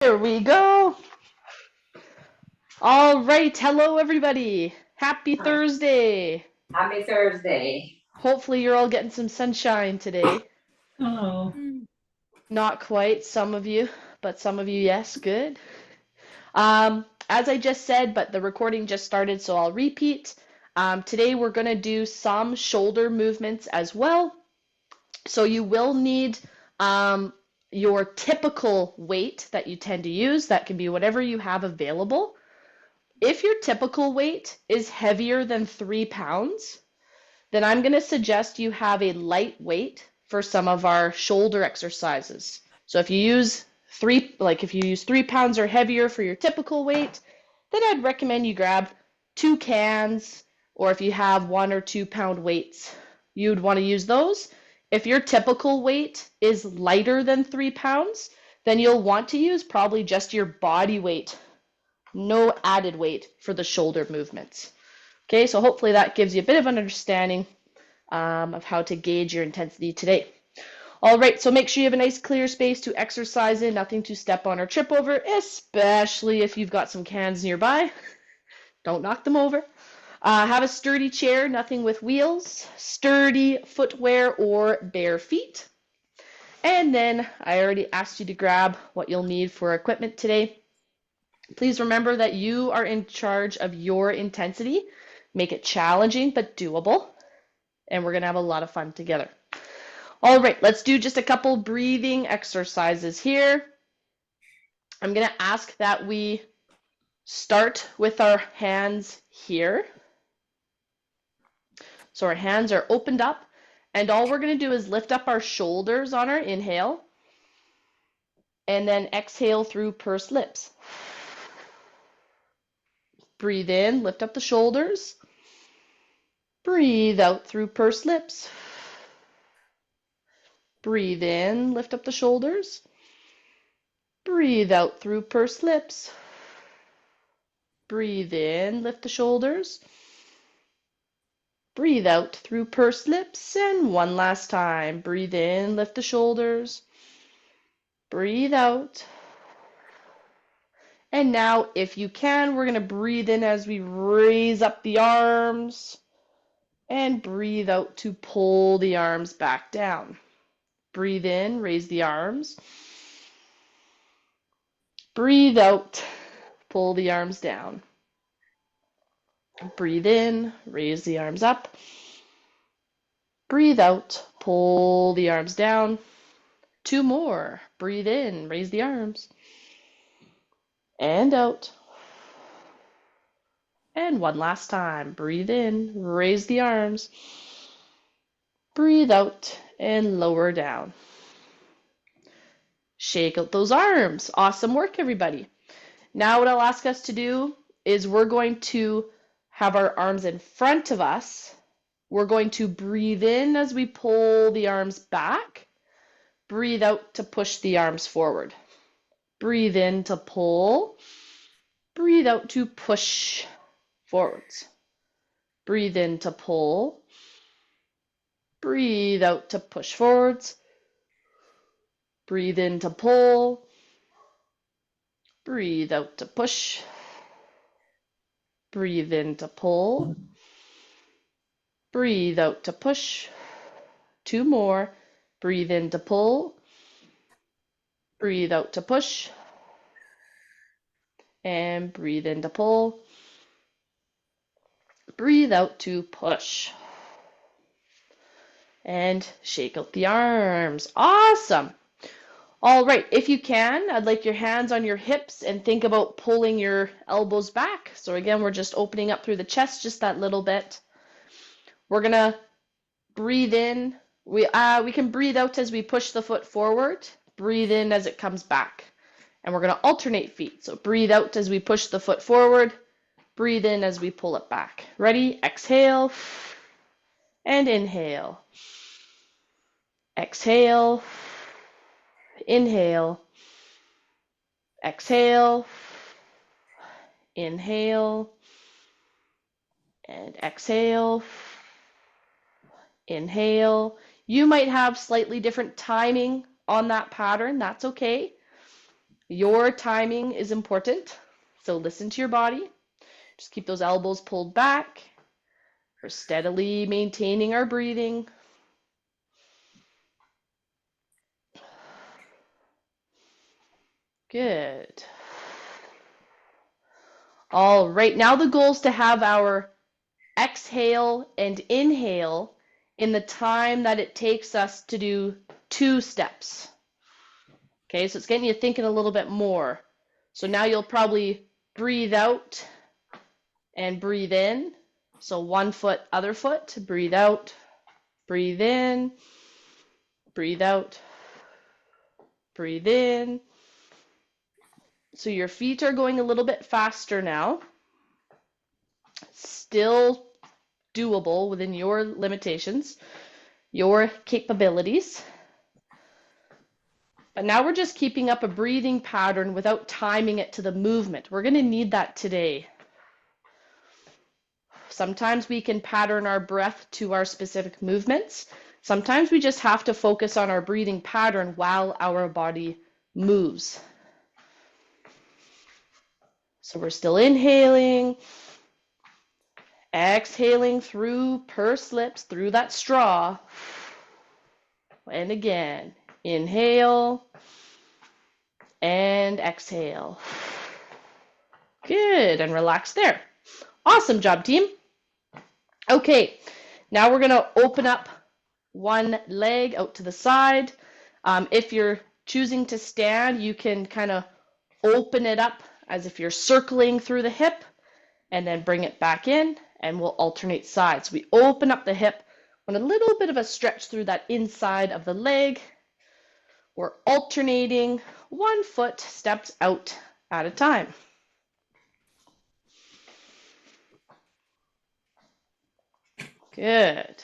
There we go. All right. Hello, everybody. Happy Hi. Thursday. Happy Thursday. Hopefully, you're all getting some sunshine today. Oh, Not quite, some of you, but some of you, yes, good. As I just said, but the recording just started, so I'll repeat. Today, we're going to do some shoulder movements as well. So, you will need your typical weight that you tend to use. That can be whatever you have available. If your typical weight is heavier than 3 pounds, then I'm going to suggest you have a light weight for some of our shoulder exercises. So if you use if you use 3 pounds or heavier for your typical weight, then I'd recommend you grab 2 cans, or if you have 1 or 2 pound weights, you'd want to use those. If your typical weight is lighter than 3 pounds, then you'll want to use probably just your body weight, no added weight for the shoulder movements. Okay, so hopefully that gives you a bit of an understanding of how to gauge your intensity today. All right, so make sure you have a nice clear space to exercise in, nothing to step on or trip over, especially if you've got some cans nearby. Don't knock them over. Have a sturdy chair, nothing with wheels, sturdy footwear or bare feet. And then I already asked you to grab what you'll need for equipment today. Please remember that you are in charge of your intensity. Make it challenging but doable, and we're going to have a lot of fun together. All right, let's do just a couple breathing exercises here. I'm going to ask that we start with our hands here. So our hands are opened up, and all we're going to do is lift up our shoulders on our inhale, and then exhale through pursed lips. Breathe in, lift up the shoulders. Breathe out through pursed lips. Breathe in, lift up the shoulders. Breathe out through pursed lips. Breathe in, lift the shoulders. Breathe out through pursed lips. And one last time. Breathe in, lift the shoulders. Breathe out. And now, if you can, we're going to breathe in as we raise up the arms. And breathe out to pull the arms back down. Breathe in, raise the arms. Breathe out, pull the arms down. Breathe in, raise the arms up. Breathe out, pull the arms down. 2 more. Breathe in, raise the arms. And out. And one last time. Breathe in, raise the arms. Breathe out and lower down. Shake out those arms. Awesome work, everybody. Now what I'll ask us to do is we're going to have our arms in front of us. We're going to breathe in as we pull the arms back. Breathe out to push the arms forward. Breathe in to pull. Breathe out to push forwards. Breathe in to pull. Breathe out to push forwards. Breathe in to pull. Breathe out to push. Breathe in to pull. Breathe out to push. 2 more. Breathe in to pull. Breathe out to push. And breathe in to pull. Breathe out to push. And shake out the arms. Awesome. All right, if you can, I'd like your hands on your hips and think about pulling your elbows back. So again, we're just opening up through the chest just that little bit. We're gonna breathe in. We can breathe out as we push the foot forward. Breathe in as it comes back. And we're gonna alternate feet. So breathe out as we push the foot forward. Breathe in as we pull it back. Ready? Exhale and inhale. Exhale. Inhale. Exhale. Inhale. And exhale. Inhale. You might have slightly different timing on that pattern. That's okay. Your timing is important, so listen to your body. Just keep those elbows pulled back. We're steadily maintaining our breathing. Good. All right, now the goal is to have our exhale and inhale in the time that it takes us to do 2 steps. Okay, so it's getting you thinking a little bit more. So now you'll probably breathe out and breathe in. So one foot, other foot, breathe out, breathe in, breathe out, breathe in. So your feet are going a little bit faster now. Still doable within your limitations, your capabilities. But now we're just keeping up a breathing pattern without timing it to the movement. We're going to need that today. Sometimes we can pattern our breath to our specific movements. Sometimes we just have to focus on our breathing pattern while our body moves. So we're still inhaling, exhaling through pursed lips, through that straw. And again, inhale and exhale. Good, and relax there. Awesome job, team. Okay, now we're gonna open up one leg out to the side. If you're choosing to stand, you can kind of open it up as if you're circling through the hip and then bring it back in, and we'll alternate sides. We open up the hip, want a little bit of a stretch through that inside of the leg. We're alternating 1 foot steps out at a time. Good.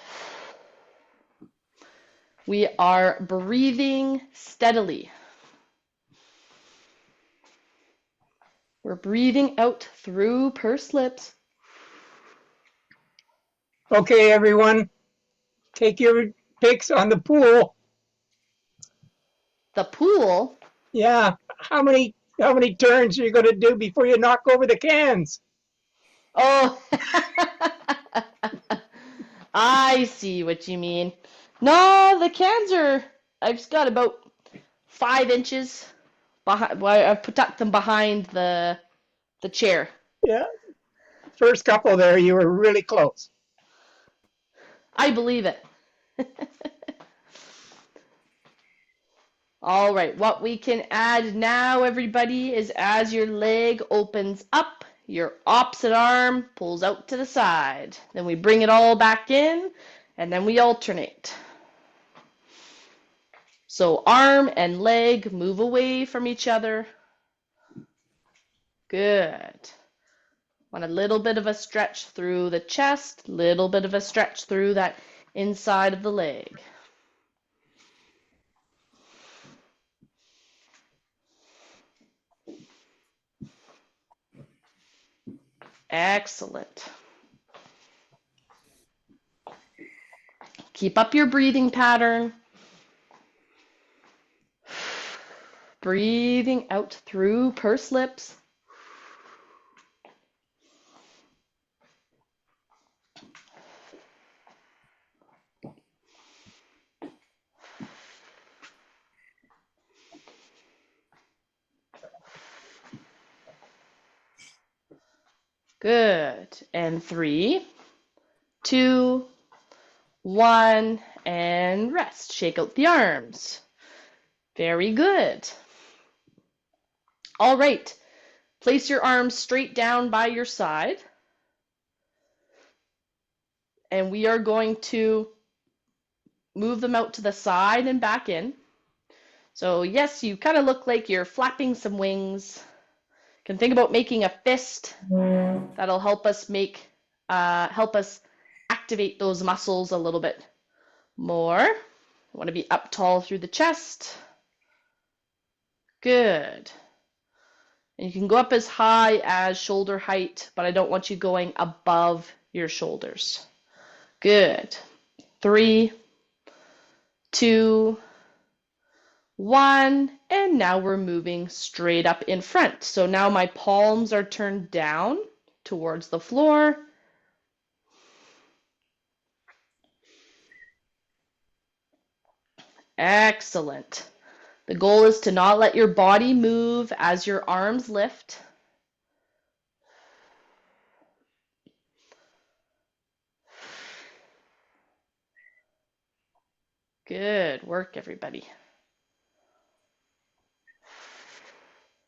We are breathing steadily. We're breathing out through pursed lips. Okay, everyone, take your picks on the pool. The pool. Yeah, how many turns are you going to do before you knock over the cans? Oh, I see what you mean. No, the cans are, I've got about 5 inches behind, well, I've tucked them behind the chair. Yeah, first couple there, you were really close. I believe it. All right, what we can add now, everybody, is as your leg opens up, your opposite arm pulls out to the side. Then we bring it all back in, and then we alternate. So arm and leg move away from each other. Good. Want a little bit of a stretch through the chest, little bit of a stretch through that inside of the leg. Excellent. Keep up your breathing pattern. Breathing out through pursed lips. Good. And 3, 2, 1, and rest. Shake out the arms. Very good. All right. Place your arms straight down by your side. And we are going to move them out to the side and back in. So yes, you kind of look like you're flapping some wings. You can think about making a fist. That'll help us activate those muscles a little bit more. You want to be up tall through the chest. Good. And you can go up as high as shoulder height, but I don't want you going above your shoulders. Good. 3, 2, 1, and now we're moving straight up in front. So now my palms are turned down towards the floor. Excellent. The goal is to not let your body move as your arms lift. Good work, everybody.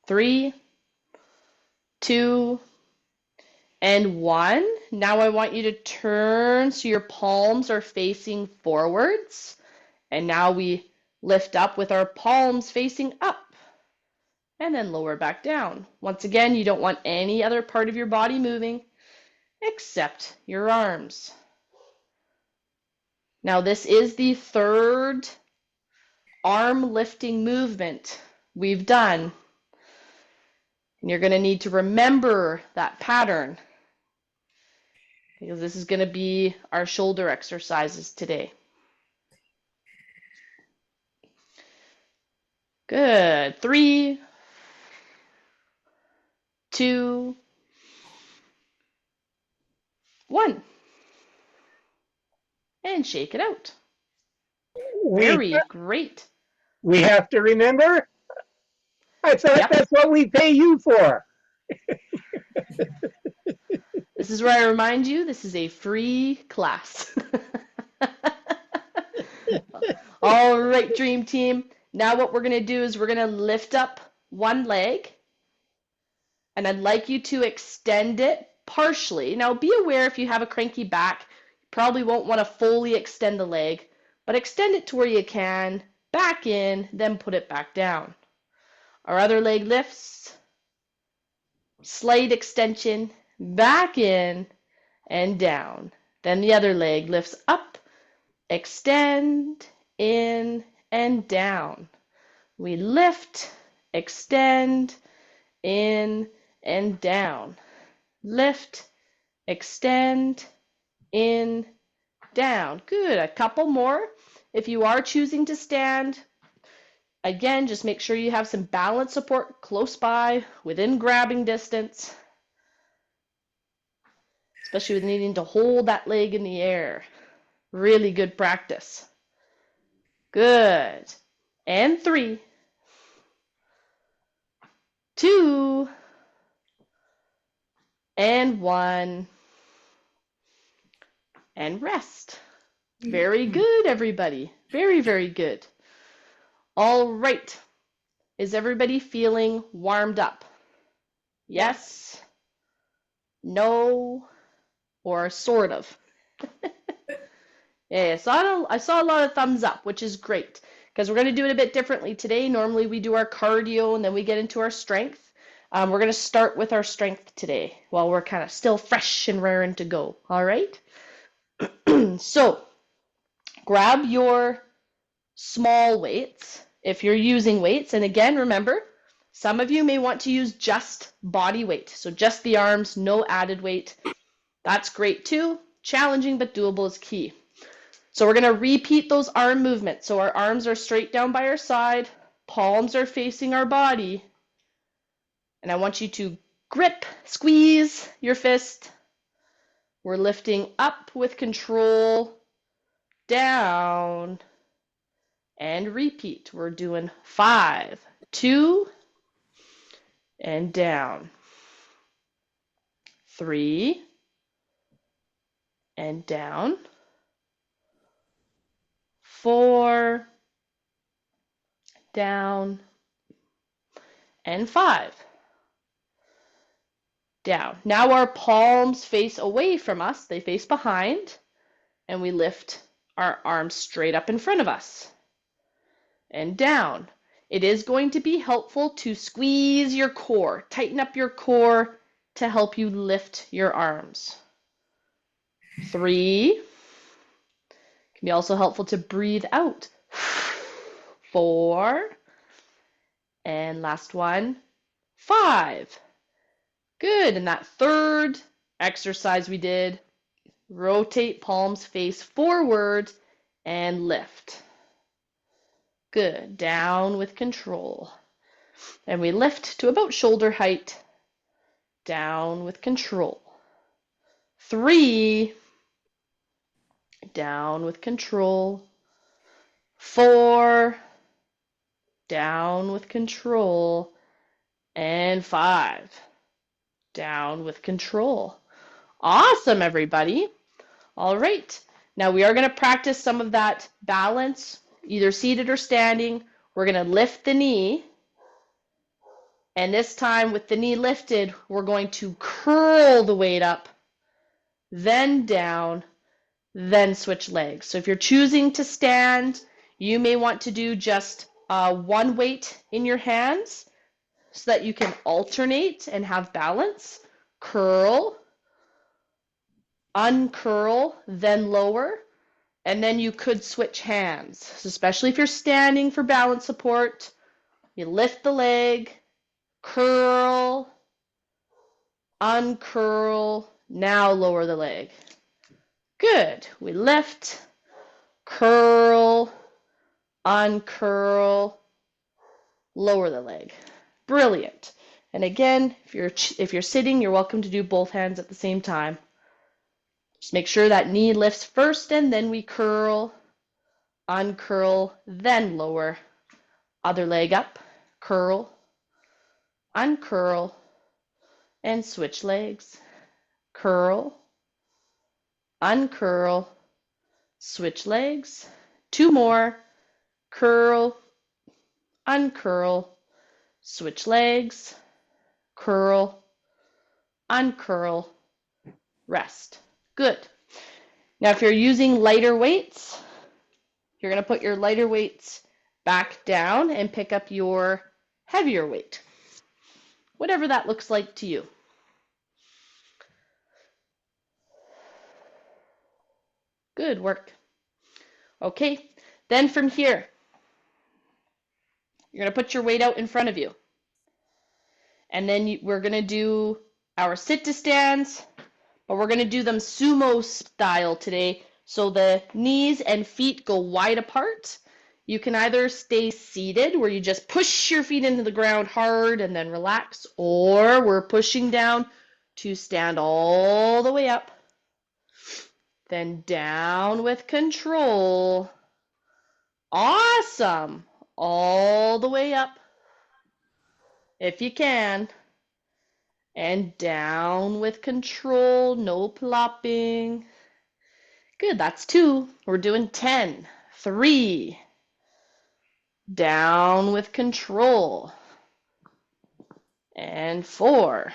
3, 2, and 1. Now I want you to turn so your palms are facing forwards. And now we lift up with our palms facing up. And then lower back down. Once again, you don't want any other part of your body moving except your arms. Now this is the third arm lifting movement we've done. And you're going to need to remember that pattern because this is going to be our shoulder exercises today. Good. 3, 2, 1. And shake it out. Very great. We have to remember. I thought that's what we pay you for. This is where I remind you, this is a free class. All right, Dream Team. Now what we're going to do is we're going to lift up one leg. And I'd like you to extend it partially. Now be aware if you have a cranky back, you probably won't want to fully extend the leg, but extend it to where you can, back in, then put it back down. Our other leg lifts, slight extension, back in and down. Then the other leg lifts up, extend, in and down. We lift, extend, in and down. Lift, extend, in, down. Good. A couple more. If you are choosing to stand, again, just make sure you have some balance support close by, within grabbing distance, especially with needing to hold that leg in the air. Really good practice. Good. And 3, 2, and 1, and rest. Very good, everybody. Very, very good. All right. Is everybody feeling warmed up? Yes? No? Or sort of? Yeah, so I saw a lot of thumbs up, which is great because we're going to do it a bit differently today. Normally we do our cardio and then we get into our strength. We're going to start with our strength today while we're kind of still fresh and raring to go. All right? So grab your small weights if you're using weights. And again, remember, some of you may want to use just body weight. So just the arms, no added weight. That's great too. Challenging but doable is key. So we're going to repeat those arm movements. So our arms are straight down by our side, palms are facing our body. And I want you to grip, squeeze your fist. We're lifting up with control, down, and repeat. We're doing 5, 2, and down. 3, and down. 4, down, and 5, down. Now our palms face away from us. They face behind, and we lift our arms straight up in front of us and down. It is going to be helpful to squeeze your core, tighten up your core to help you lift your arms. 3, can be also helpful to breathe out. 4, and last one, 5. Good. And that third exercise we did, rotate palms face forward and lift. Good. Down with control. And we lift to about shoulder height. Down with control. 3. Down with control. 4. Down with control. And 5. Down with control. Awesome, everybody. All right. Now we are going to practice some of that balance, either seated or standing. We're going to lift the knee. And this time with the knee lifted, we're going to curl the weight up, then down, then switch legs. So if you're choosing to stand, you may want to do just one weight in your hands so that you can alternate and have balance. Curl, uncurl, then lower, and then you could switch hands. So especially if you're standing for balance support, you lift the leg, curl, uncurl, now lower the leg. Good. We lift, curl, uncurl, lower the leg. Brilliant. And again, if you're sitting, you're welcome to do both hands at the same time. Just make sure that knee lifts first, and then we curl, uncurl, then lower. Other leg up, curl, uncurl, and switch legs. Curl, uncurl, switch legs. 2 more. Curl, uncurl, switch legs. Curl, uncurl, rest. Good. Now if you're using lighter weights, you're going to put your lighter weights back down and pick up your heavier weight, whatever that looks like to you. Good work. Okay, then from here, you're going to put your weight out in front of you. And then we're going to do our sit to stands, but we're going to do them sumo style today. So the knees and feet go wide apart. You can either stay seated, where you just push your feet into the ground hard and then relax, or we're pushing down to stand all the way up. Then down with control. Awesome. All the way up, if you can. And down with control, no plopping. Good, that's 2. We're doing 10. 3. Down with control. And 4.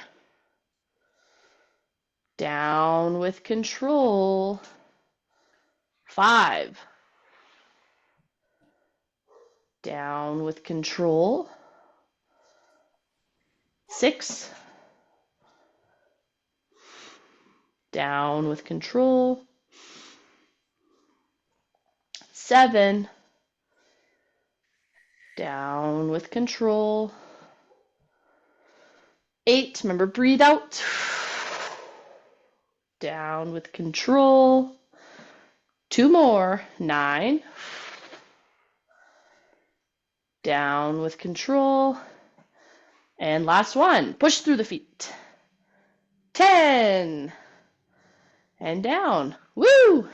Down with control. 5. Down with control. 6. Down with control. 7. Down with control. 8. Remember, breathe out. Down with control. 2 more. 9. Down with control. And last one. Push through the feet. 10. And down. Woo!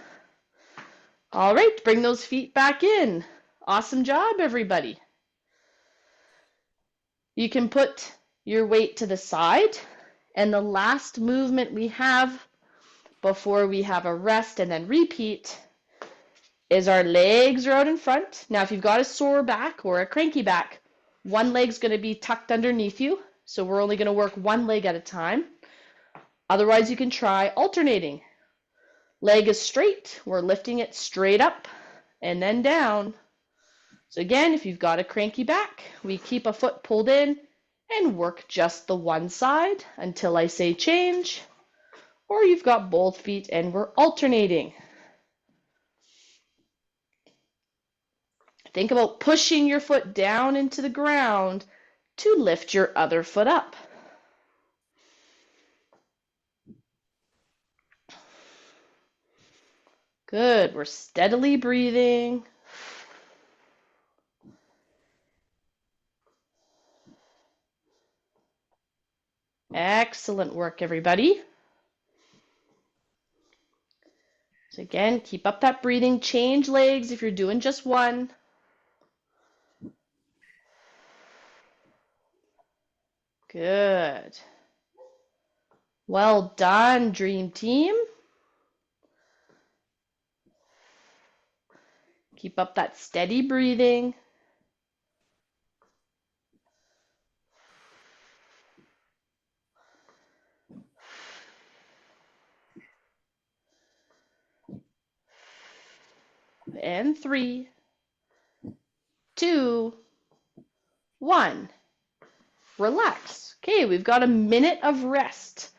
All right, bring those feet back in. Awesome job, everybody. You can put your weight to the side, and the last movement we have before we have a rest and then repeat is our legs are out in front. Now, if you've got a sore back or a cranky back, one leg's going to be tucked underneath you, so we're only going to work one leg at a time. Otherwise, you can try alternating. Leg is straight, we're lifting it straight up and then down. So again, if you've got a cranky back, we keep a foot pulled in and work just the one side until I say change, or you've got both feet and we're alternating. Think about pushing your foot down into the ground to lift your other foot up. Good, we're steadily breathing. Excellent work, everybody. So again, keep up that breathing. Change legs if you're doing just one. Good. Well done, Dream Team. Keep up that steady breathing. And 3, 2, 1. Relax. Okay, we've got a minute of rest.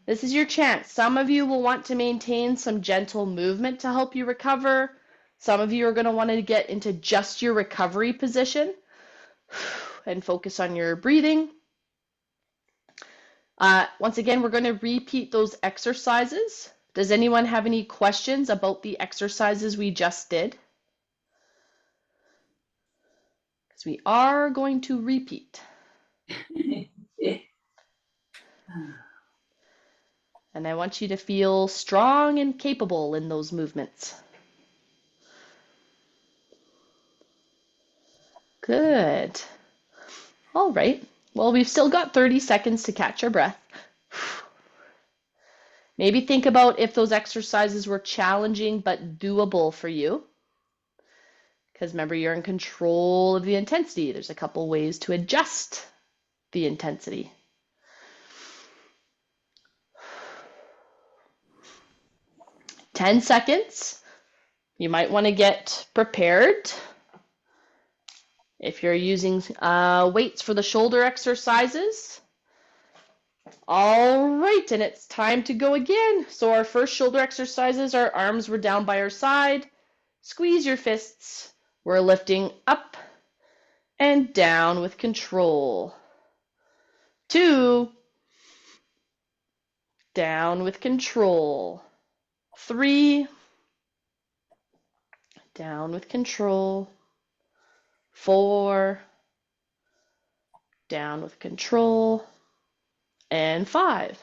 This is your chance. Some of you will want to maintain some gentle movement to help you recover. Some of you are going to want to get into just your recovery position and focus on your breathing. Once again, we're going to repeat those exercises. Does anyone have any questions about the exercises we just did? Because we are going to repeat. And I want you to feel strong and capable in those movements. Good. All right. Well, we've still got 30 seconds to catch our breath. Maybe think about if those exercises were challenging but doable for you. Because remember, you're in control of the intensity. There's a couple ways to adjust the intensity. Ten seconds. You might want to get prepared. If you're using weights for the shoulder exercises. All right, and it's time to go again. So our first shoulder exercises, our arms were down by our side. Squeeze your fists. We're lifting up and down with control. 2, down with control. 3, down with control. 4, down with control. And 5,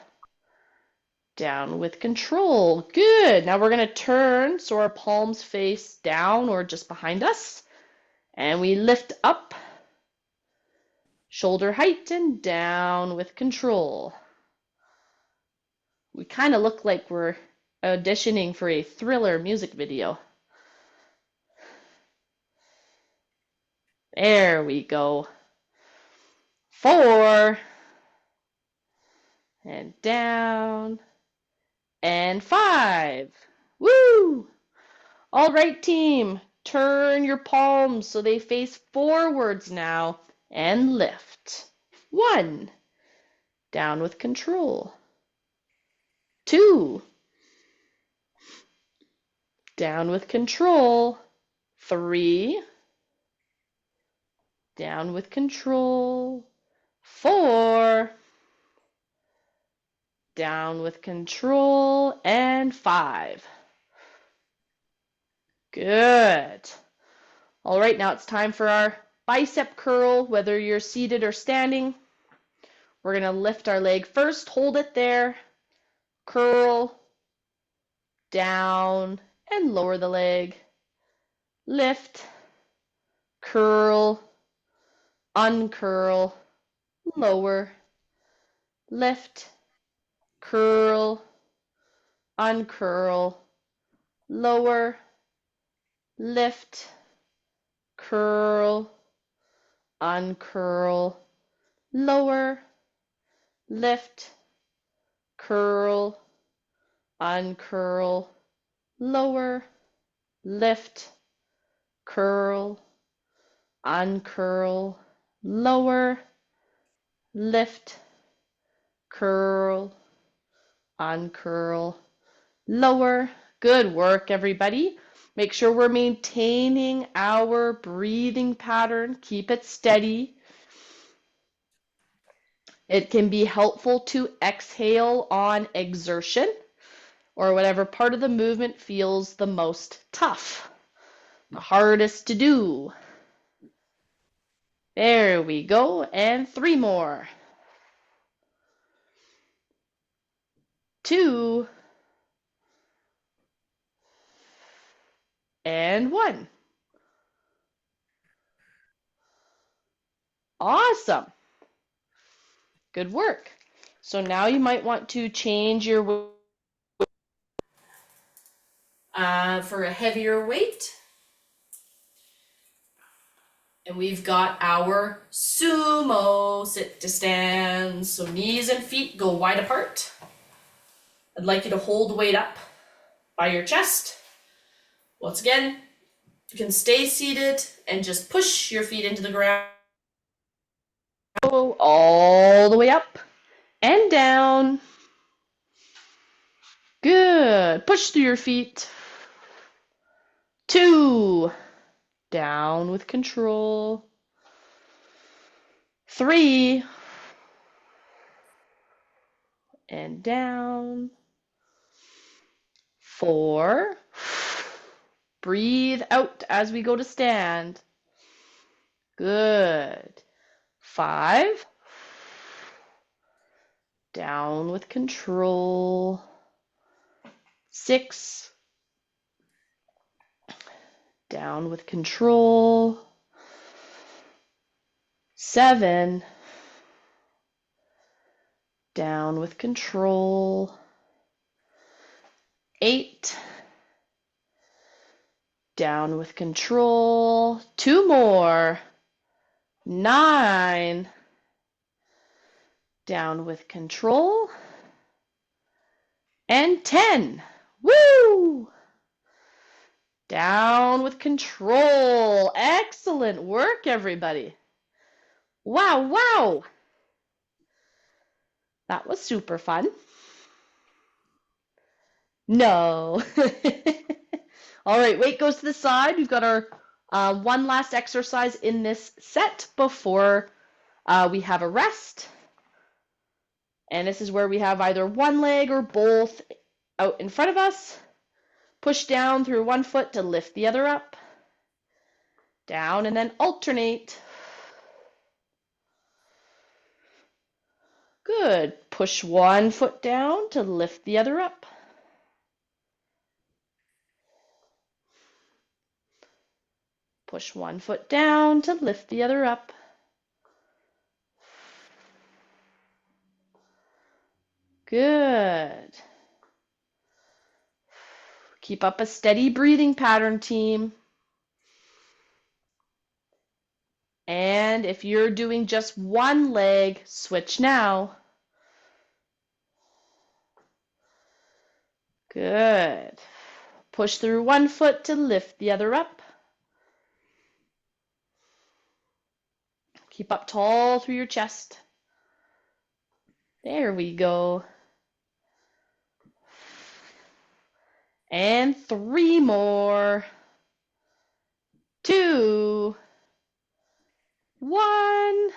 down with control. Good. Now we're going to turn so our palms face down or just behind us. And we lift up, shoulder height, and down with control. We kind of look like we're auditioning for a Thriller music video. There we go. 4, and down, and 5. Woo! All right, team, turn your palms so they face forwards now and lift. 1, down with control. 2, down with control. 3, down with control. 4, down with control. And 5. Good. All right, now it's time for our bicep curl, whether you're seated or standing. We're going to lift our leg first, hold it there, curl, down, and lower the leg. Lift, curl, uncurl, lower, lift, curl, uncurl, lower, lift, curl, uncurl, lower, lift, curl, uncurl, lower, lift, curl, uncurl, lower, lift, curl, uncurl, lower. Good work, everybody. Make sure we're maintaining our breathing pattern. Keep it steady. It can be helpful to exhale on exertion or whatever part of the movement feels the most tough, the hardest to do. There we go, and 3 more. 2, and 1. Awesome. Good work. So now you might want to change your for a heavier weight. And we've got our sumo sit to stand. So knees and feet go wide apart. I'd like you to hold the weight up by your chest. Once again, you can stay seated and just push your feet into the ground. Go all the way up and down. Good. Push through your feet. 2. Down with control. 3. And down. 4. Breathe out as we go to stand. Good. 5. Down with control. 6. Down with control. 7. Down with control. 8. Down with control. 2 more. 9. Down with control. And 10. Woo! Down with control. Excellent work, everybody. Wow, wow. That was super fun. No. All right, weight goes to the side. We've got our one last exercise in this set before we have a rest. And this is where we have either one leg or both out in front of us. Push down through one foot to lift the other up. Down and then alternate. Good. Push one foot down to lift the other up. Push one foot down to lift the other up. Good. Keep up a steady breathing pattern, team. And if you're doing just one leg, switch now. Good. Push through one foot to lift the other up. Keep up tall through your chest. There we go. And 3 more. 2, 1,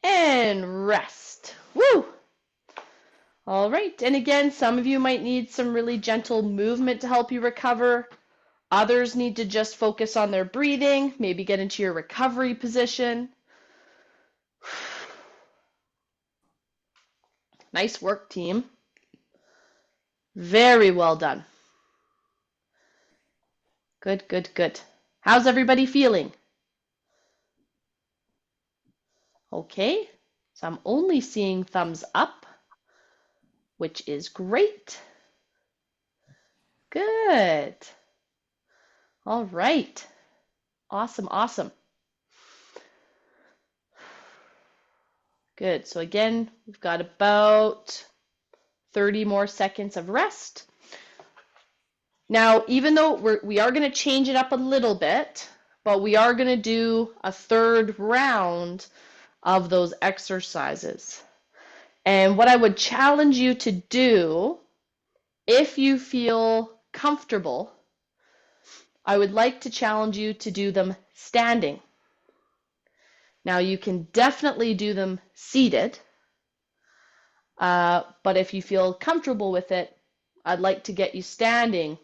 and rest. Woo! All right, and again, some of you might need some really gentle movement to help you recover. Others need to just focus on their breathing, maybe get into your recovery position. Nice work, team. Very well done. Good, good, good. How's everybody feeling? Okay, so I'm only seeing thumbs up, which is great. Good. All right. Awesome, awesome. Good. So again, we've got about 30 more seconds of rest. Now, even though we are going to change it up a little bit, but we are going to do a third round of those exercises. And what I would challenge you to do, if you feel comfortable, I would like to challenge you to do them standing. Now, you can definitely do them seated, but if you feel comfortable with it, I'd like to get you standing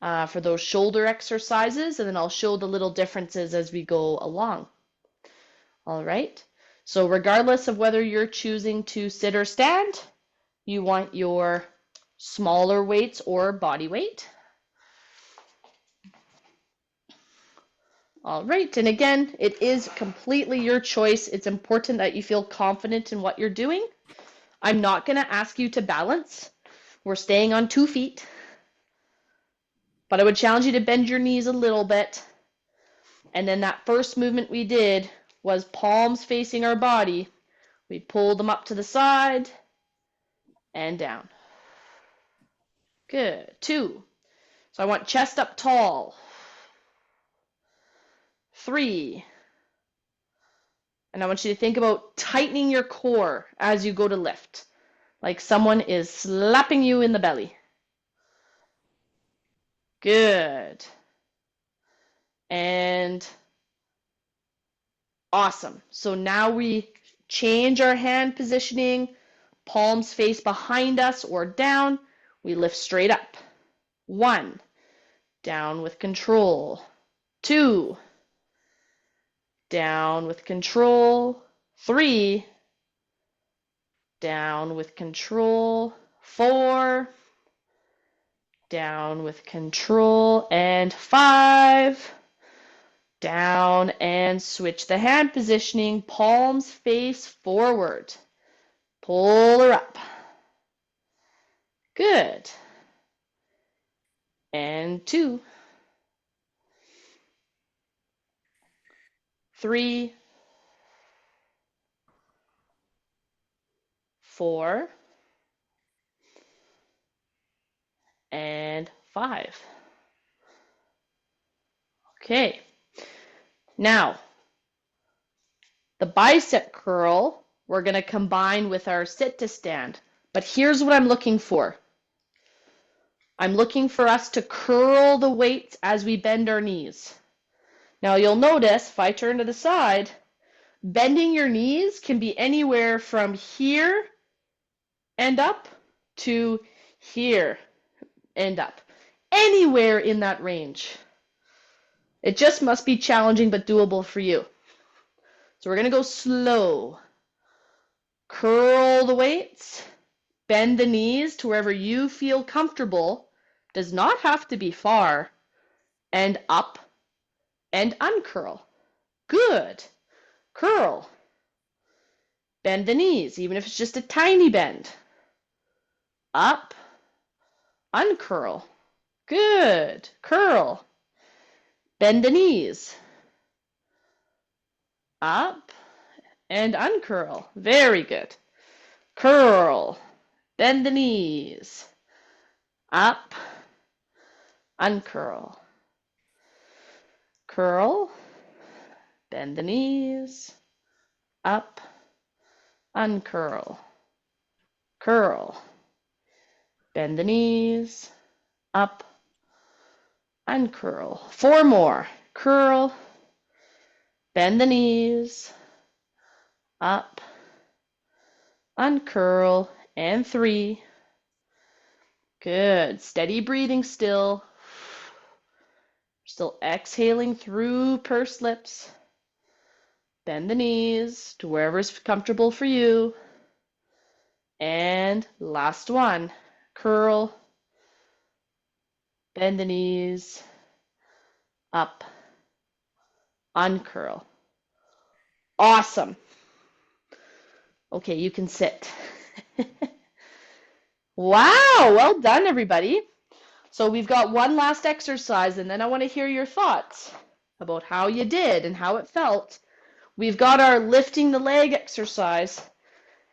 for those shoulder exercises, and then I'll show the little differences as we go along. All right, so regardless of whether you're choosing to sit or stand, You want your smaller weights or body weight. All right, and again, it is completely your choice. It's important that you feel confident in what you're doing. I'm not going to ask you to balance. We're staying on 2 feet. But I would challenge you to bend your knees a little bit. And then that first movement we did was palms facing our body. We pulled them up to the side and down. Good. 2. So I want chest up tall. 3. And I want you to think about tightening your core as you go to lift, like someone is slapping you in the belly. Good. And awesome. So now we change our hand positioning, palms face behind us or down. We lift straight up. 1, down with control. 2, down with control. 3, down with control. 4, down with control. And 5, down, and switch the hand positioning. Palms face forward. Pull her up. Good. And 2, 3, 4, and 5. Okay. Now, the bicep curl, we're going to combine with our sit to stand. But here's what I'm looking for. I'm looking for us to curl the weights as we bend our knees. Now, you'll notice if I turn to the side, bending your knees can be anywhere from here and up to here and up. Anywhere in that range. It just must be challenging but doable for you. So we're going to go slow. Curl the weights. Bend the knees to wherever you feel comfortable. Does not have to be far. And up and uncurl. Good. Curl. Bend the knees, even if it's just a tiny bend. Up. Uncurl. Good. Curl. Bend the knees. Up and uncurl. Very good. Curl. Bend the knees. Up. Uncurl. Curl. Bend the knees. Up. Uncurl. Curl. Bend the knees. Up. Uncurl. 4 more. Curl. Bend the knees. Up. Uncurl. And 3. Good. Steady breathing still. Still exhaling through pursed lips. Bend the knees to wherever's comfortable for you. And last one. Curl. Bend the knees. Up. Uncurl. Awesome. Okay, you can sit. Wow, well done, everybody. So we've got one last exercise, and then I want to hear your thoughts about how you did and how it felt. We've got our lifting the leg exercise,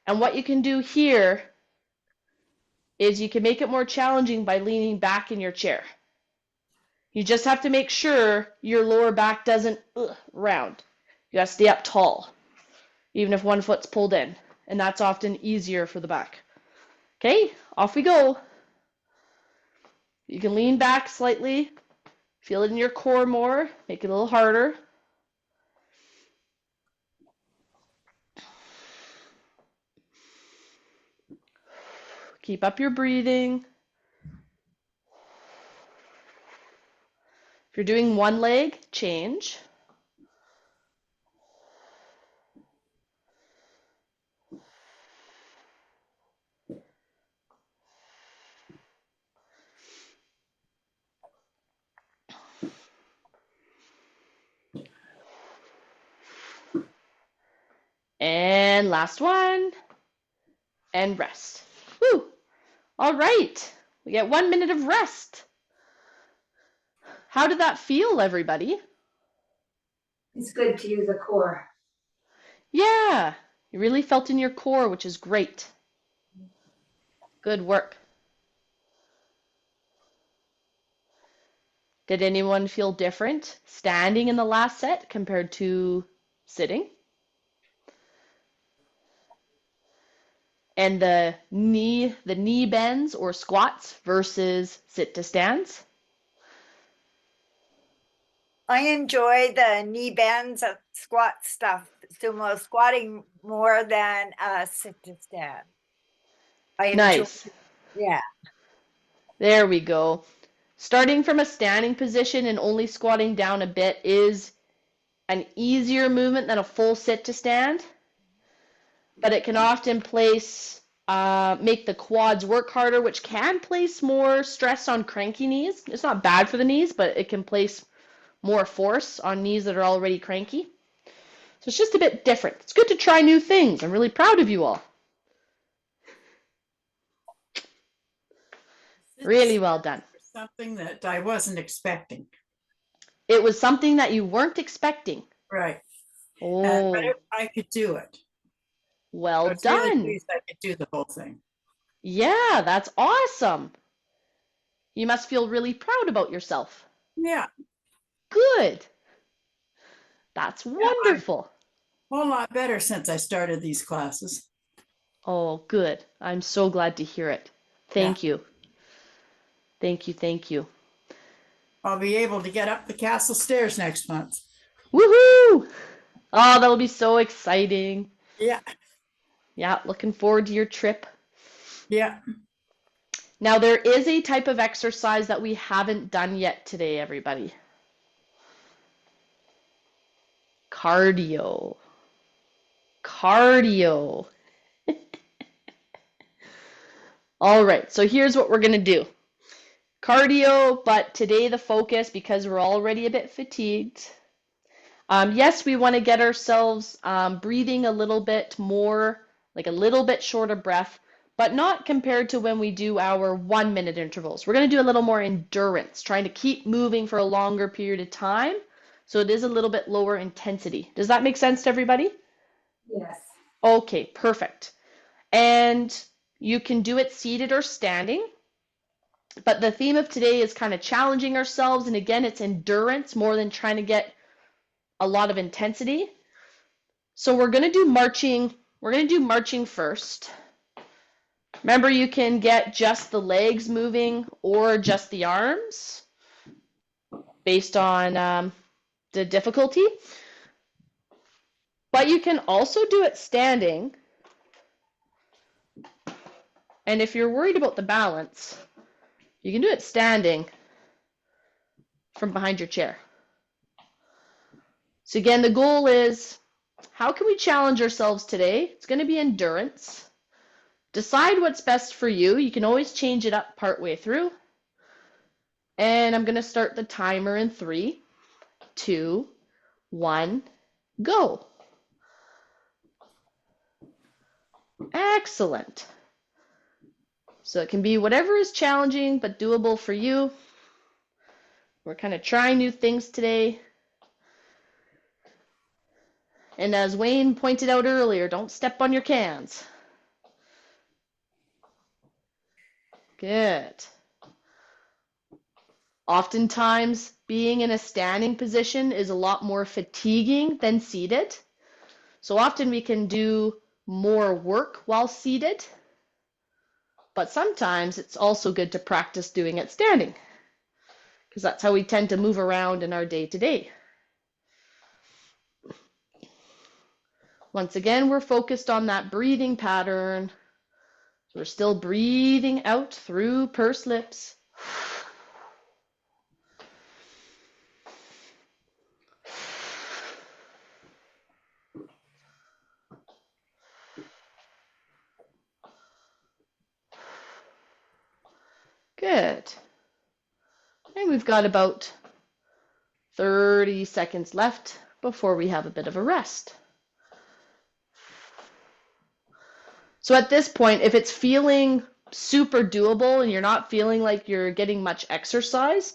and what you can do here is you can make it more challenging by leaning back in your chair. You just have to make sure your lower back doesn't round. You got to stay up tall, even if one foot's pulled in, and that's often easier for the back. Okay, off we go. You can lean back slightly, feel it in your core more, make it a little harder. Keep up your breathing. If you're doing one leg, change. And last one. And rest. Woo! All right. We get 1 minute of rest. How did that feel, everybody? It's good to use the core. Yeah, you really felt in your core, which is great. Good work. Did anyone feel different standing in the last set compared to sitting? And the knee bends or squats versus sit to stands? I enjoy the knee bends of squat stuff, sumo squatting more than sit to stand. I enjoy, Nice. yeah. There we go. Starting from a standing position and only squatting down a bit is an easier movement than a full sit to stand, but it can often make the quads work harder, which can place more stress on cranky knees. It's not bad for the knees, but it can place more force on knees that are already cranky. So it's just a bit different. It's good to try new things. I'm really proud of you all. Really well done. Something that I wasn't expecting. It was something that you weren't expecting. Right. Oh, But I could do it. I well was really done. pleased I could do the whole thing. Yeah, that's awesome. You must feel really proud about yourself. Yeah. Good. That's I'm wonderful. a whole lot better since I started these classes. Oh, good. I'm so glad to hear it. Thank you. Thank you, thank you. I'll be able to get up the castle stairs next month. Woohoo! Oh, that'll be so exciting. Yeah. Yeah, looking forward to your trip. Yeah. Now, there is a type of exercise that we haven't done yet today, everybody. Cardio. Cardio. All right, so here's what we're going to do. Cardio, but today the focus, because we're already a bit fatigued. Yes, we want to get ourselves breathing a little bit more, like a little bit shorter breath, but not compared to when we do our 1 minute intervals. We're going to do a little more endurance, trying to keep moving for a longer period of time. So it is a little bit lower intensity. Does that make sense to everybody? Yes. Okay, perfect. And you can do it seated or standing. But the theme of today is kind of challenging ourselves. And again, it's endurance more than trying to get a lot of intensity. So we're going to do marching. We're going to do marching first. Remember, you can get just the legs moving or just the arms based on the difficulty. But you can also do it standing. And if you're worried about the balance, you can do it standing from behind your chair. So again, the goal is, how can we challenge ourselves today? It's going to be endurance. Decide what's best for you. You can always change it up partway through. And I'm going to start the timer in 3, 2, 1, go. Excellent. So it can be whatever is challenging but doable for you. We're kind of trying new things today. And as Wayne pointed out earlier, don't step on your cans. Good. Oftentimes, being in a standing position is a lot more fatiguing than seated. So often we can do more work while seated, but sometimes it's also good to practice doing it standing, because that's how we tend to move around in our day-to-day. Once again, we're focused on that breathing pattern. So we're still breathing out through pursed lips. Good. And we've got about 30 seconds left before we have a bit of a rest. So at this point, if it's feeling super doable and you're not feeling like you're getting much exercise,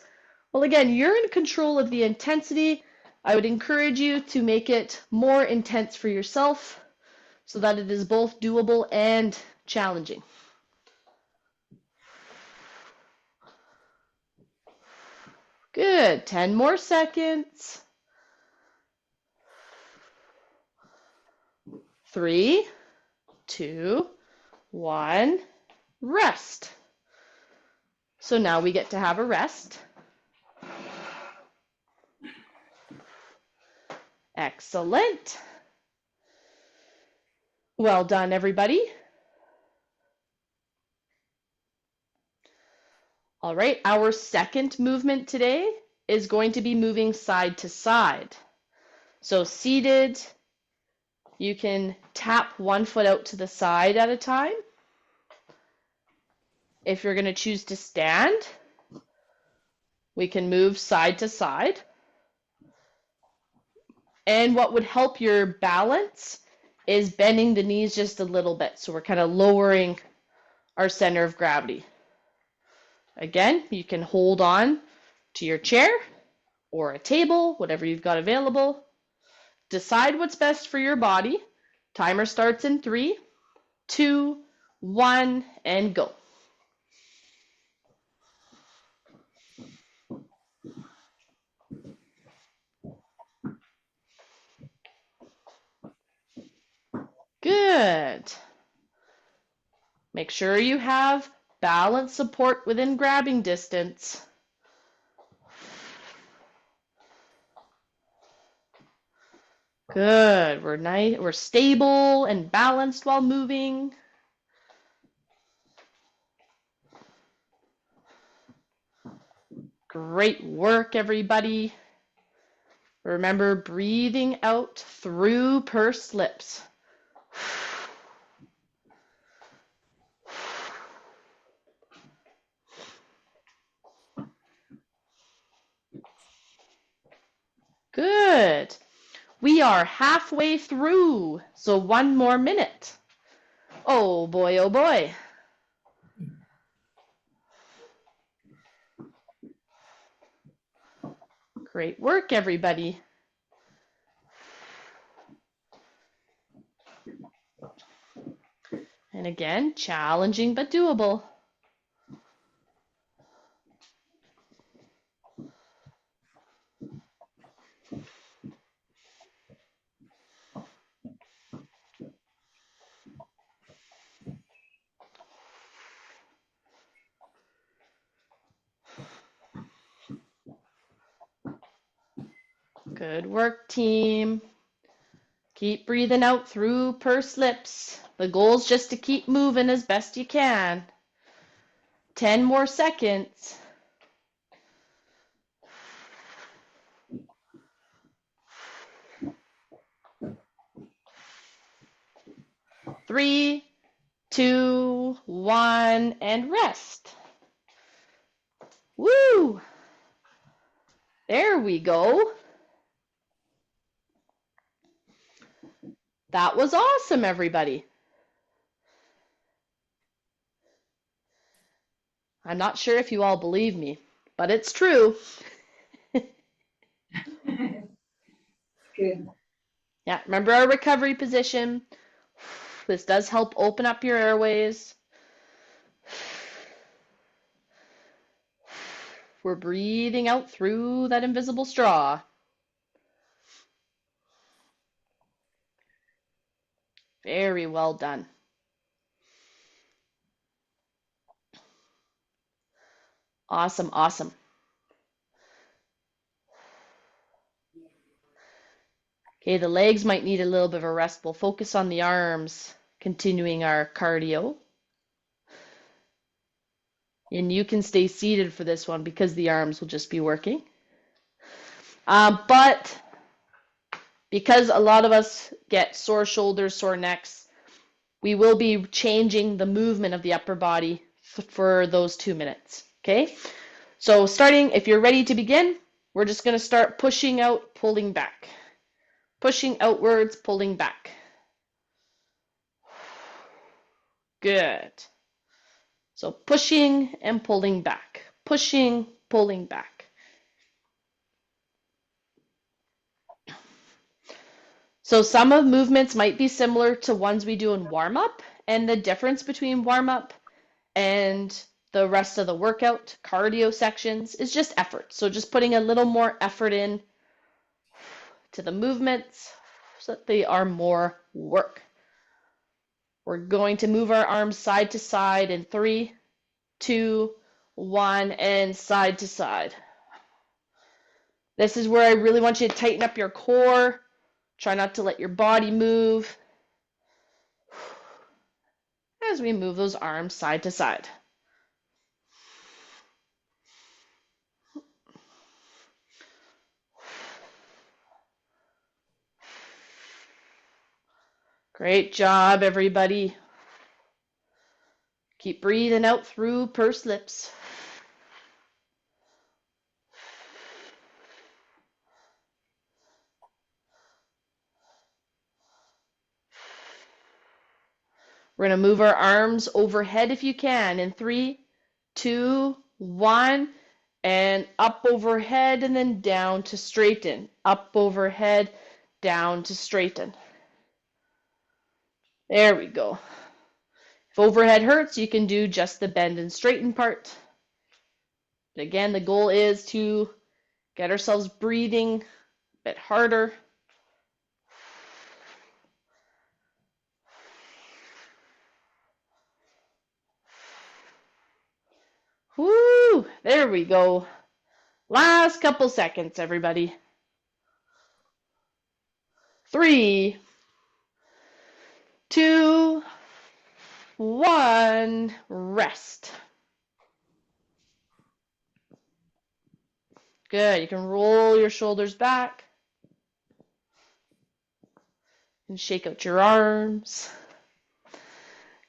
well, again, you're in control of the intensity. I would encourage you to make it more intense for yourself so that it is both doable and challenging. Good. 10 more seconds. 3, 2, 1. Rest. So now we get to have a rest. Excellent. Well done, everybody. All right, our second movement today is going to be moving side to side. So seated, you can tap one foot out to the side at a time. If you're going to choose to stand, we can move side to side. And what would help your balance is bending the knees just a little bit. So we're kind of lowering our center of gravity. Again, you can hold on to your chair or a table, whatever you've got available. Decide what's best for your body. Timer starts in 3, 2, 1, and go. Good. Make sure you have balance support within grabbing distance. Good. We're stable and balanced while moving. Great work, everybody. Remember, breathing out through pursed lips. Good. We are halfway through, so 1 more minute. Oh boy, oh boy. Great work, everybody. And again, challenging but doable. Good work, team. Keep breathing out through pursed lips. The goal is just to keep moving as best you can. 10 more seconds. 3, 2, 1, and rest. Woo! There we go. That was awesome, everybody. I'm not sure if you all believe me, but it's true. Good. Yeah, remember our recovery position. This does help open up your airways. We're breathing out through that invisible straw. Very well done. Awesome, awesome. Okay, the legs might need a little bit of a rest. We'll focus on the arms, continuing our cardio. And you can stay seated for this one because the arms will just be working. But because a lot of us get sore shoulders, sore necks, we will be changing the movement of the upper body for those 2 minutes. Okay, so starting, if you're ready to begin, we're just going to start pushing out, pulling back. Pushing outwards, pulling back. Good. So pushing and pulling back. Pushing, pulling back. So some of movements might be similar to ones we do in warm-up, and the difference between warm-up and the rest of the workout, cardio sections, is just effort. So just putting a little more effort in to the movements so that they are more work. We're going to move our arms side to side in 3, 2, 1, and side to side. This is where I really want you to tighten up your core. Try not to let your body move as we move those arms side to side. Great job, everybody. Keep breathing out through pursed lips. We're going to move our arms overhead if you can in 3, 2, 1, and up overhead and then down to straighten. Up overhead, down to straighten. There we go. If overhead hurts, you can do just the bend and straighten part. But again, the goal is to get ourselves breathing a bit harder. Woo! There we go. Last couple seconds, everybody. 3, 2, 1, rest. Good. You can roll your shoulders back and shake out your arms.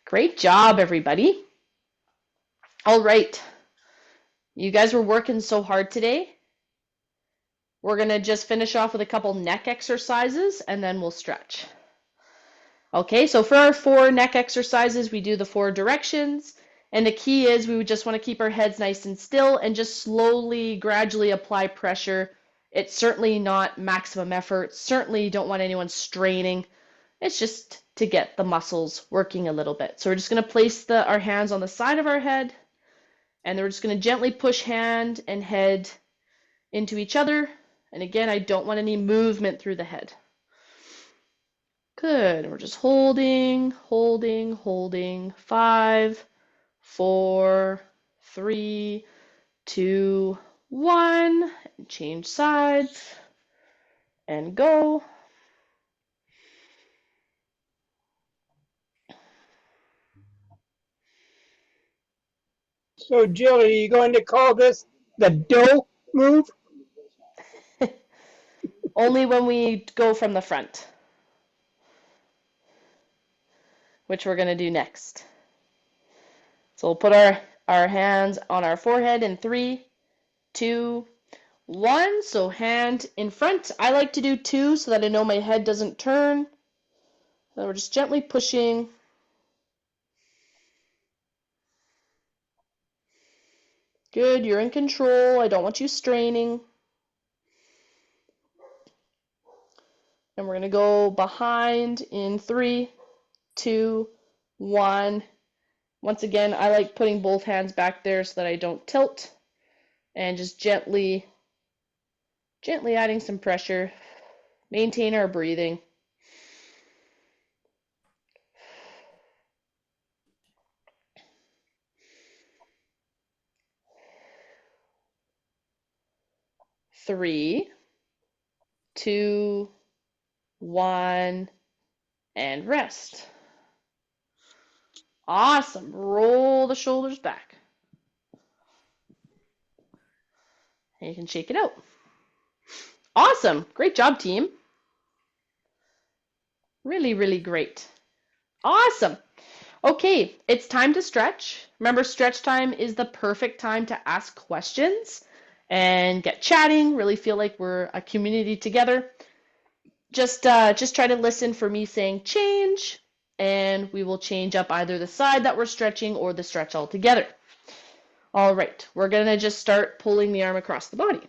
Great job, everybody. All right. You guys were working so hard today. We're going to just finish off with a couple neck exercises and then we'll stretch. Okay, so for our 4 neck exercises, we do the 4 directions. And the key is we would just want to keep our heads nice and still and just slowly, gradually apply pressure. It's certainly not maximum effort. Certainly you don't want anyone straining. It's just to get the muscles working a little bit. So we're just going to place our hands on the side of our head. And we're just going to gently push hand and head into each other. And again, I don't want any movement through the head. Good. And we're just holding, holding, holding. 5, 4, 3, 2, 1. And change sides. And go. So, Jill, are you going to call this the dough move? Only when we go from the front, which we're going to do next. So we'll put our hands on our forehead in 3, 2, 1. So hand in front. I like to do 2 so that I know my head doesn't turn. Then we're just gently pushing. Good, you're in control. I don't want you straining. And we're going to go behind in 3, 2, 1. Once again, I like putting both hands back there so that I don't tilt. And just gently adding some pressure. Maintain our breathing. Three, 2, 1, and rest. Awesome. Roll the shoulders back. And you can shake it out. Awesome. Great job, team. Really, really great. Awesome. Okay, it's time to stretch. Remember, stretch time is the perfect time to ask questions and get chatting, really feel like we're a community together. Just try to listen for me saying change, and we will change up either the side that we're stretching or the stretch altogether. All right, we're gonna just start pulling the arm across the body.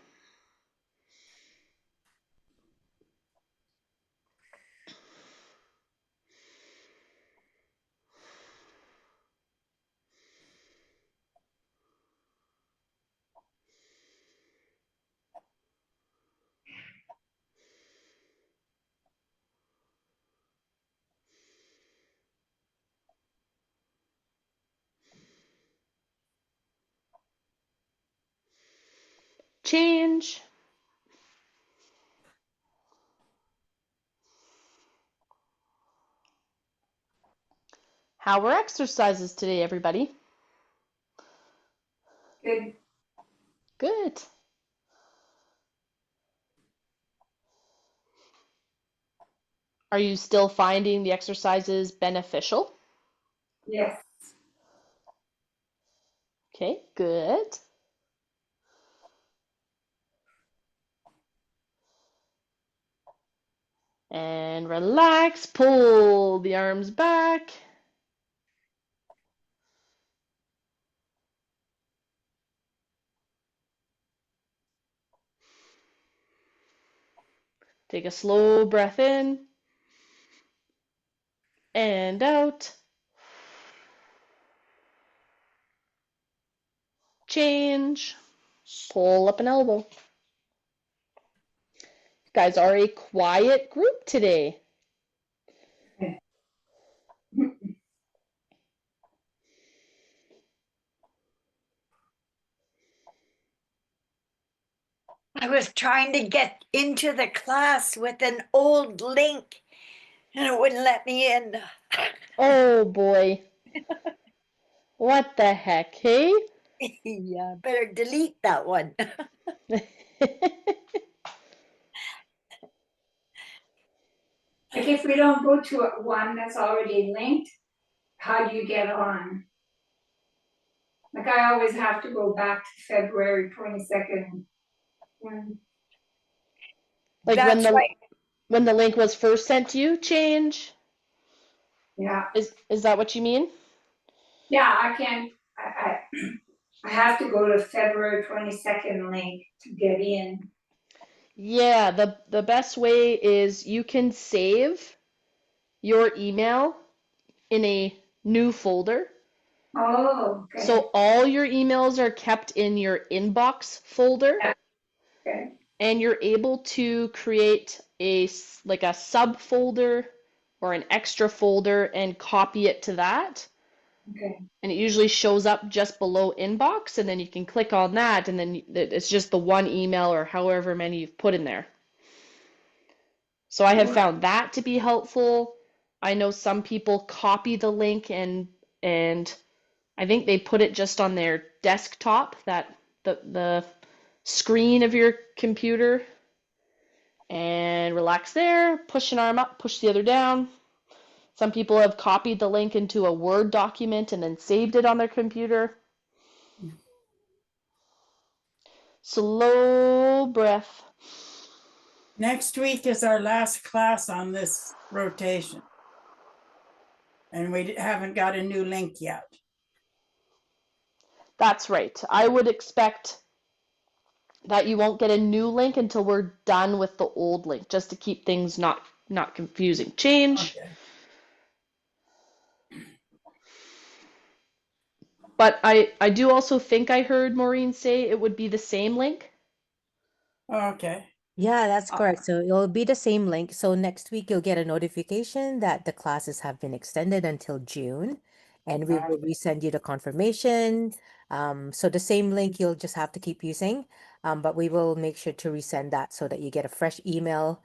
Change. How were exercises today, everybody? Good. Good. Are you still finding the exercises beneficial? Yes. Okay, good. And relax, pull the arms back. Take a slow breath in and out. Change. Pull up an elbow. You guys are a quiet group today. I was trying to get into the class with an old link and it wouldn't let me in. Oh boy. What the heck, hey? Yeah, better delete that one. Like if we don't go to one that's already linked, how do you get on? Like I always have to go back to February 22nd. Like That's right. when the link was first sent to you, change. Yeah. Is that what you mean? Yeah, I can't, I have to go to February 22nd link to get in. Yeah, the best way is you can save your email in a new folder. Oh, okay. So all your emails are kept in your inbox folder, Yeah. Okay. and you're able to create like a subfolder or an extra folder and copy it to that. Okay. And it usually shows up just below inbox, and then you can click on that, and then it's just the one email or however many you've put in there. So I have found that to be helpful. I know some people copy the link and I think they put it just on their desktop, that the screen of your computer, and relax there, push an arm up, push the other down. Some people have copied the link into a Word document and then saved it on their computer. Slow breath. Next week is our last class on this rotation. And we haven't got a new link yet. That's right. I would expect that you won't get a new link until we're done with the old link, just to keep things not confusing. Change. Okay. But I do also think I heard Maureen say it would be the same link. Okay. Yeah, that's correct. So it'll be the same link. So next week you'll get a notification that the classes have been extended until June, and we will resend you the confirmation. So the same link you'll just have to keep using, but we will make sure to resend that so that you get a fresh email.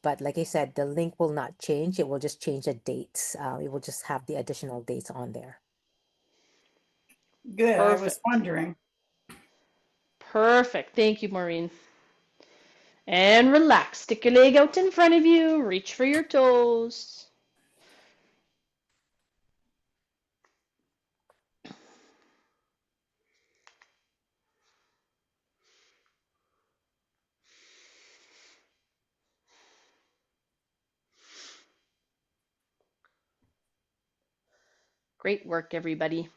But like I said, the link will not change. It will just change the dates. It will just have the additional dates on there. Good. I was Perfect. wondering. Perfect. Thank you, Maureen. And relax. Stick your leg out in front of you. Reach for your toes. Great work, everybody.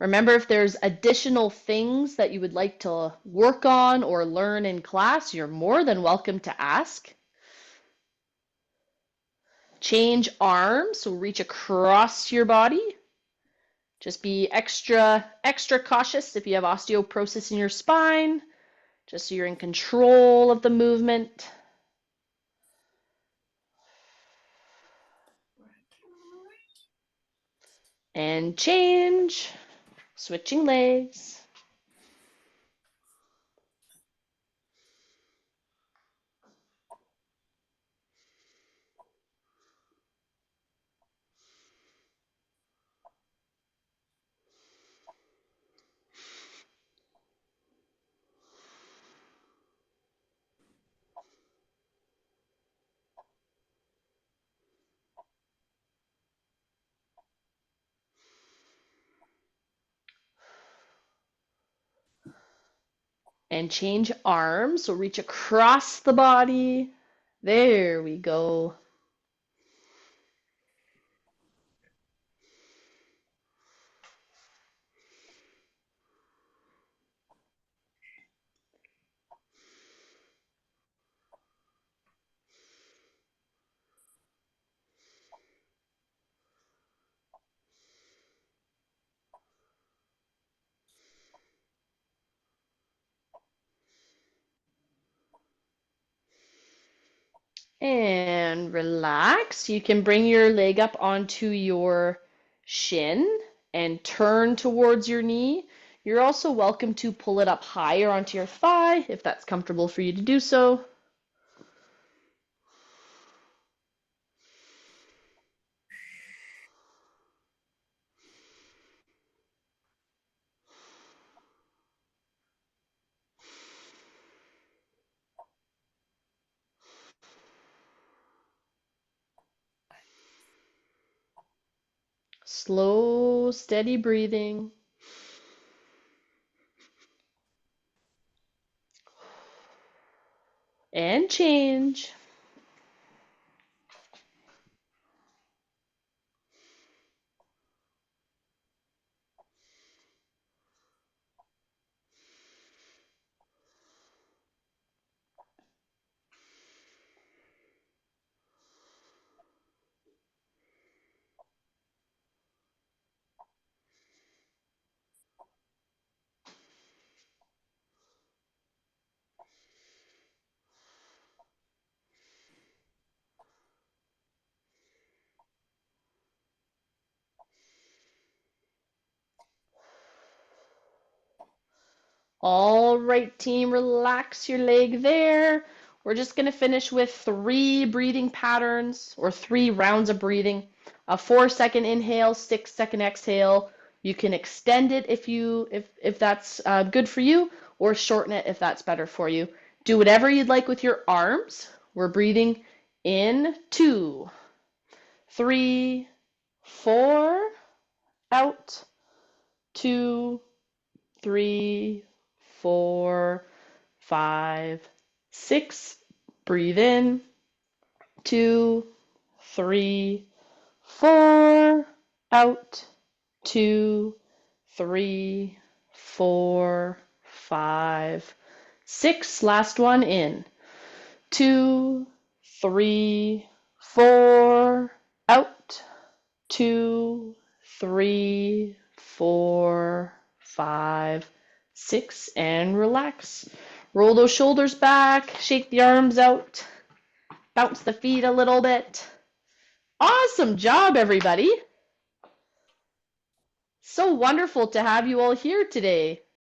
Remember, if there's additional things that you would like to work on or learn in class, you're more than welcome to ask. Change arms, so reach across your body. Just be extra cautious if you have osteoporosis in your spine, just so you're in control of the movement. And change, switching legs. And change arms, so reach across the body. There we go. And relax. You can bring your leg up onto your shin and turn towards your knee. You're also welcome to pull it up higher onto your thigh if that's comfortable for you to do so. Slow, steady breathing. And change. All right, team, relax your leg there. We're just going to finish with 3 breathing patterns or 3 rounds of breathing. A 4-second inhale, 6-second exhale. You can extend it if that's good for you, or shorten it if that's better for you. Do whatever you'd like with your arms. We're breathing in 2, 3, 4, out, 2, 3, 4, 5, 6. Breathe in. 2, 3, 4. Out. 2, 3, 4, 5, 6. Last one in. 2, 3, 4. Out. 2, 3, 4, 5, 6, and relax. Roll those shoulders back, shake the arms out, bounce the feet a little bit. Awesome job, everybody. So wonderful to have you all here today.